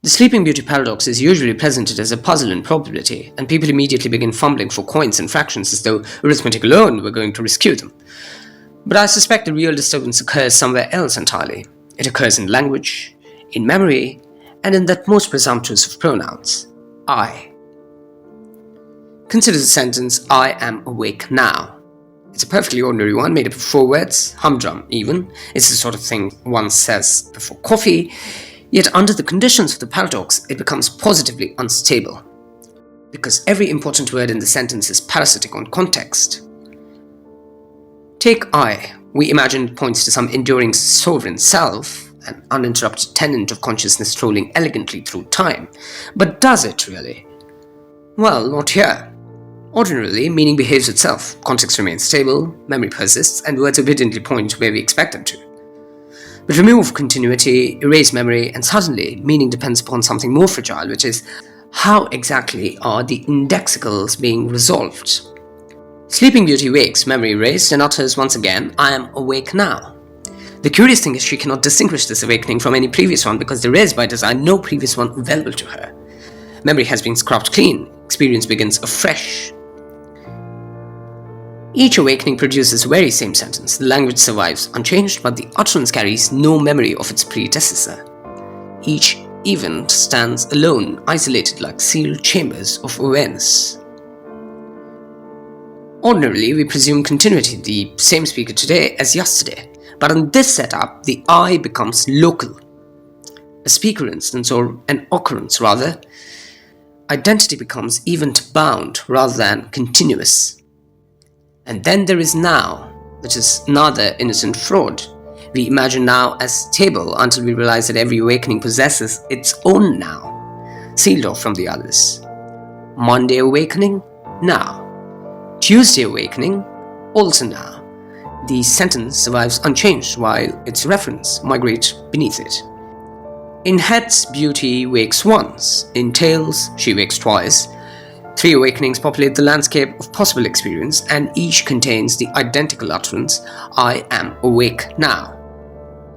The Sleeping Beauty paradox is usually presented as a puzzle in probability, and people immediately begin fumbling for coins and fractions as though arithmetic alone were going to rescue them. But I suspect the real disturbance occurs somewhere else entirely. It occurs in language, in memory, and in that most presumptuous of pronouns, I. Consider the sentence, I am awake now. It's a perfectly ordinary one, made up of 4 words, humdrum even. It's the sort of thing one says before coffee, yet under the conditions of the paradox, it becomes positively unstable. Because every important word in the sentence is parasitic on context. Take I. We imagine it points to some enduring sovereign self, an uninterrupted tenant of consciousness strolling elegantly through time. But does it really? Well, not here. Ordinarily, meaning behaves itself, context remains stable, memory persists, and words obediently point where we expect them to. But remove continuity, erase memory, and suddenly meaning depends upon something more fragile, which is how exactly are the indexicals being resolved? Sleeping Beauty wakes, memory erased, and utters once again, I am awake now. The curious thing is she cannot distinguish this awakening from any previous one because there is, by design, no previous one available to her. Memory has been scrubbed clean, experience begins afresh. Each awakening produces the very same sentence. The language survives unchanged, but the utterance carries no memory of its predecessor. Each event stands alone, isolated like sealed chambers of awareness. Ordinarily, we presume continuity, the same speaker today as yesterday. But in this setup, the I becomes local. A speaker instance, or an occurrence rather. Identity becomes event-bound rather than continuous. And then there is now, which is another innocent fraud. We imagine now as stable until we realize that every awakening possesses its own now, sealed off from the others. Monday awakening, now. Tuesday awakening, also now. The sentence survives unchanged while its reference migrates beneath it. In heads, Beauty wakes once. In tails, she wakes twice. 3 awakenings populate the landscape of possible experience, and each contains the identical utterance, I am awake now.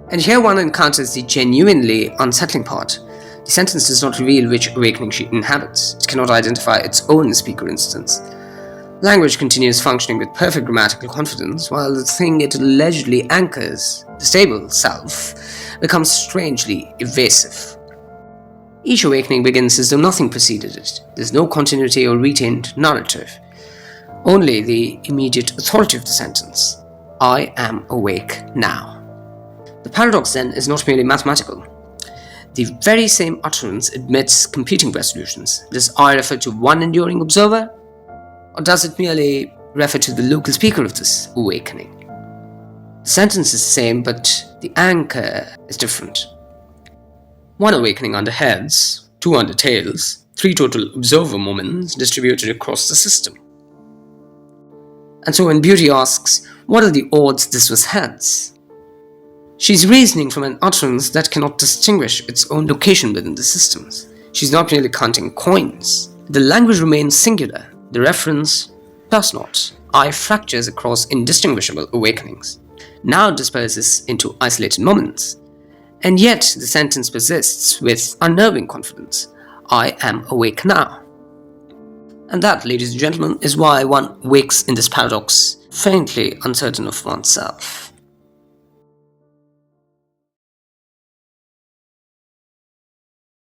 And here one encounters the genuinely unsettling part. The sentence does not reveal which awakening she inhabits. It cannot identify its own speaker instance. Language continues functioning with perfect grammatical confidence, while the thing it allegedly anchors, the stable self, becomes strangely evasive. Each awakening begins as though nothing preceded it. There's no continuity or retained narrative. Only the immediate authority of the sentence. I am awake now. The paradox then is not merely mathematical. The very same utterance admits competing resolutions. Does I refer to one enduring observer? Or does it merely refer to the local speaker of this awakening? The sentence is the same, but the anchor is different. 1 awakening under heads, 2 under tails, 3 total observer moments distributed across the system. And so when Beauty asks, what are the odds this was heads? She's reasoning from an utterance that cannot distinguish its own location within the systems. She's not merely counting coins. The language remains singular. The reference does not. I fractures across indistinguishable awakenings. Now disperses into isolated moments. And yet the sentence persists with unnerving confidence. I am awake now. And that, ladies and gentlemen, is why one wakes in this paradox, faintly uncertain of oneself.